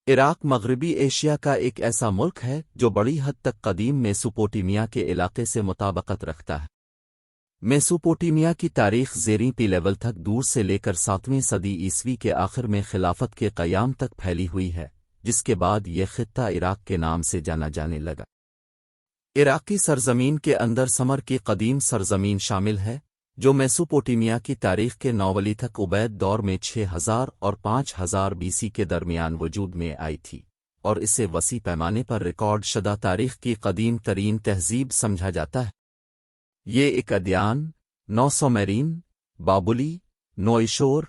عراق مغربی ایشیا کا ایک ایسا ملک ہے جو بڑی حد تک قدیم میسوپوٹیمیا کے علاقے سے مطابقت رکھتا ہے۔ میسوپوٹیمیا کی تاریخ زیریں پی لیول تک دور سے لے کر 7ویں صدی عیسوی کے آخر میں خلافت کے قیام تک پھیلی ہوئی ہے، جس کے بعد یہ خطہ عراق کے نام سے جانا جانے لگا۔ عراقی سرزمین کے اندر سمر کی قدیم سرزمین شامل ہے، جو میسوپوٹیمیا کی تاریخ کے نوولی تک عبید دور میں 6000 اور 5000 BC کے درمیان وجود میں آئی تھی، اور اسے وسیع پیمانے پر ریکارڈ شدہ تاریخ کی قدیم ترین تہذیب سمجھا جاتا ہے۔ یہ ایک ادیان، 9 سومیرین، بابلی، نوئیشور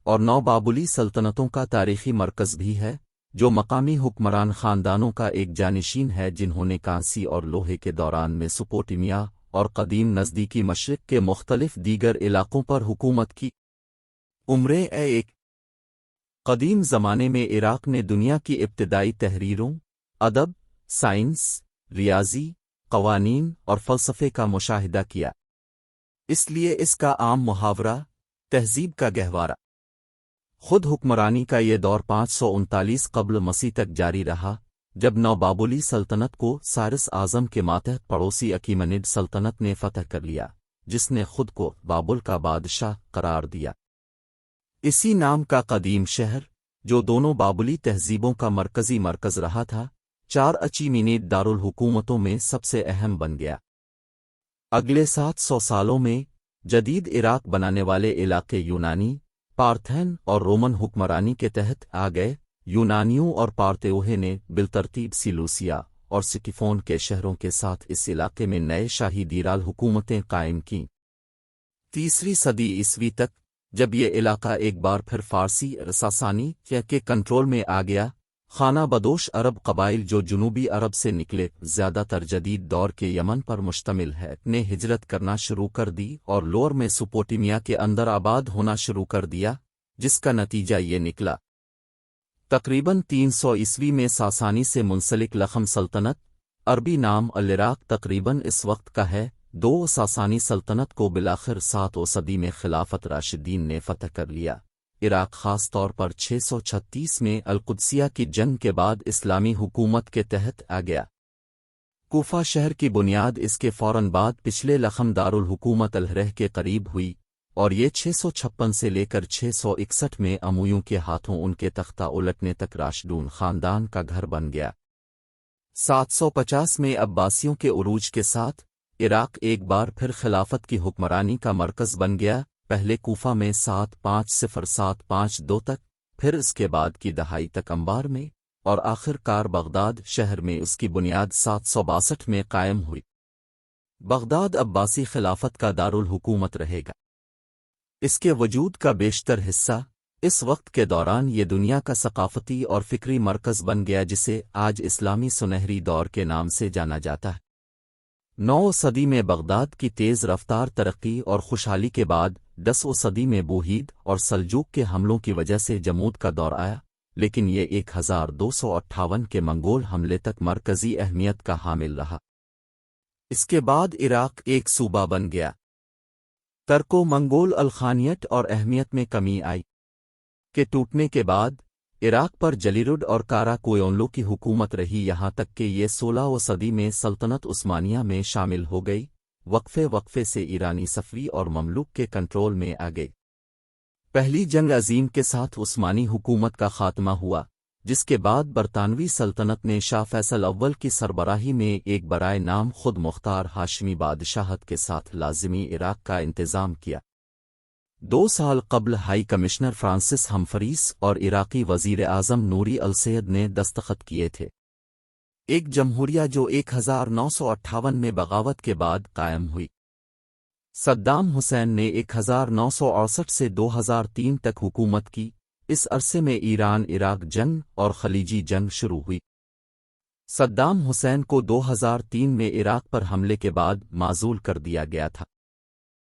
اور 9 بابلی سلطنتوں کا تاریخی مرکز بھی ہے، جو مقامی حکمران خاندانوں کا ایک جانشین ہے جنہوں نے کانسی اور لوہے کے دوران میسوپوٹیمیا اور قدیم نزدیکی مشرق کے مختلف دیگر علاقوں پر حکومت کی۔ ایک قدیم زمانے میں عراق نے دنیا کی ابتدائی تحریروں، ادب، سائنس، ریاضی، قوانین اور فلسفے کا مشاہدہ کیا، اس لیے اس کا عام محاورہ تہذیب کا گہوارہ۔ خود حکمرانی کا یہ دور 539 قبل مسیح تک جاری رہا، جب نوبابلی سلطنت کو سائرس اعظم کے ماتحت پڑوسی اکیمنیڈ سلطنت نے فتح کر لیا، جس نے خود کو بابل کا بادشاہ قرار دیا۔ اسی نام کا قدیم شہر، جو دونوں بابلی تہذیبوں کا مرکزی مرکز رہا تھا، 4 اکیمنیڈ دارالحکومتوں میں سب سے اہم بن گیا۔ اگلے 700 سالوں میں جدید عراق بنانے والے علاقے یونانی، پارتھین اور رومن حکمرانی کے تحت آ گئے۔ یونانیوں اور پارتیوہے نے بالترتیب سیلوسیا اور سٹیفون کے شہروں کے ساتھ اس علاقے میں نئے شاہی دیرال حکومتیں قائم کیں۔ 3 صدی عیسوی تک، جب یہ علاقہ ایک بار پھر فارسی ساسانی کے کنٹرول میں آ گیا، خانہ بدوش عرب قبائل جو جنوبی عرب سے نکلے، زیادہ تر جدید دور کے یمن پر مشتمل ہے، نے ہجرت کرنا شروع کر دی اور لور میسوپوٹیمیا کے اندر آباد ہونا شروع کر دیا، جس کا نتیجہ یہ نکلا۔ تقریباً 300 عیسوی میں ساسانی سے منسلک لخم سلطنت، عربی نام العراق تقریباً اس وقت کا ہے، 2 ساسانی سلطنت کو بالآخر 7 صدی میں خلافت راشدین نے فتح کر لیا۔ عراق خاص طور پر 636 میں القدسیہ کی جنگ کے بعد اسلامی حکومت کے تحت آ گیا۔ کوفہ شہر کی بنیاد اس کے فوراً بعد پچھلے لخم دارالحکومت الہرہ کے قریب ہوئی، اور یہ 656 سے لے کر 661 میں امویوں کے ہاتھوں ان کے تختہ الٹنے تک راشدون خاندان کا گھر بن گیا۔ 750 میں عباسیوں کے عروج کے ساتھ عراق ایک بار پھر خلافت کی حکمرانی کا مرکز بن گیا، پہلے کوفہ میں 750-752 تک، پھر اس کے بعد کی دہائی تک انبار میں، اور آخر کار بغداد شہر میں اس کی بنیاد 762 میں قائم ہوئی۔ بغداد عباسی خلافت کا دارالحکومت رہے گا۔ اس کے وجود کا بیشتر حصہ اس وقت کے دوران یہ دنیا کا ثقافتی اور فکری مرکز بن گیا جسے آج اسلامی سنہری دور کے نام سے جانا جاتا ہے۔ 9 صدی میں بغداد کی تیز رفتار ترقی اور خوشحالی کے بعد 10 صدی میں بوہید اور سلجوق کے حملوں کی وجہ سے جمود کا دور آیا، لیکن یہ 1258 کے منگول حملے تک مرکزی اہمیت کا حامل رہا۔ اس کے بعد عراق ایک صوبہ بن گیا۔ ترک و منگول الخانیت اور اہمیت میں کمی آئی کے ٹوٹنے کے بعد عراق پر جلیرڈ اور کارا کویونلو کی حکومت رہی، یہاں تک کہ یہ 16 صدی میں سلطنت عثمانیہ میں شامل ہو گئی، وقفے سے ایرانی صفوی اور مملوک کے کنٹرول میں آ گئی۔ پہلی جنگ عظیم کے ساتھ عثمانی حکومت کا خاتمہ ہوا، جس کے بعد برطانوی سلطنت نے شاہ فیصل اول کی سربراہی میں ایک برائے نام خود مختار ہاشمی بادشاہت کے ساتھ لازمی عراق کا انتظام کیا۔ 2 سال قبل ہائی کمشنر فرانسس ہمفریس اور عراقی وزیر اعظم نوری السید نے دستخط کیے تھے۔ ایک جمہوریہ جو 1958 میں بغاوت کے بعد قائم ہوئی۔ صدام حسین نے 1968 سے 2003 تک حکومت کی۔ اس عرصے میں ایران عراق جنگ اور خلیجی جنگ شروع ہوئی۔ صدام حسین کو 2003 میں عراق پر حملے کے بعد معزول کر دیا گیا تھا۔